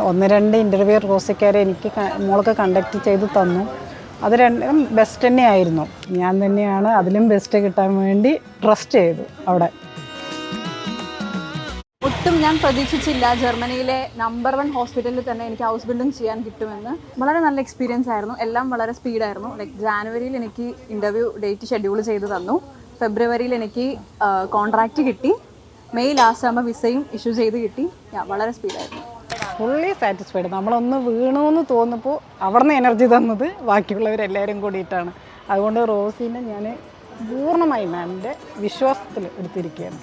ഒന്ന് രണ്ട് ഇൻ്റർവ്യൂ റോസിക്കാരെ എനിക്ക് മോൾക്ക് കണ്ടക്ട് ചെയ്ത് തന്നു. അത് രണ്ടും ബെസ്റ്റ് തന്നെയായിരുന്നു. ഞാൻ തന്നെയാണ് അതിലും ബെസ്റ്റ് കിട്ടാൻ വേണ്ടി ട്രസ്റ്റ് ചെയ്തു അവിടെ. ഒട്ടും ഞാൻ പ്രതീക്ഷിച്ചില്ല ജർമ്മനിയിലെ നമ്പർ 1 ഹോസ്പിറ്റലിൽ തന്നെ എനിക്ക് ഹൗസ് ബിൽഡിംഗ് ചെയ്യാൻ കിട്ടുമെന്ന്. വളരെ നല്ല എക്സ്പീരിയൻസ് ആയിരുന്നു. എല്ലാം വളരെ സ്പീഡായിരുന്നു. ലൈക്ക് ജാനുവരിയിൽ എനിക്ക് ഇൻ്റർവ്യൂ ഡേറ്റ് ഷെഡ്യൂൾ ചെയ്ത് തന്നു. ഫെബ്രുവരിയിൽ എനിക്ക് കോൺട്രാക്റ്റ് കിട്ടി. മെയ് ലാസ്റ്റ് ആകുമ്പോൾ വിസയും ഇഷ്യൂ ചെയ്ത് കിട്ടി. വളരെ സ്പീഡായിരുന്നു. Fully satisfied. നമ്മളൊന്ന് വീണമെന്ന് തോന്നുമ്പോൾ അവിടെ നിന്ന് എനർജി തന്നത് ബാക്കിയുള്ളവരെല്ലാവരും കൂടിയിട്ടാണ്. അതുകൊണ്ട് റോസിനെ ഞാൻ പൂർണ്ണമായും എൻ്റെ വിശ്വാസത്തിൽ എടുത്തിരിക്കുകയാണ്.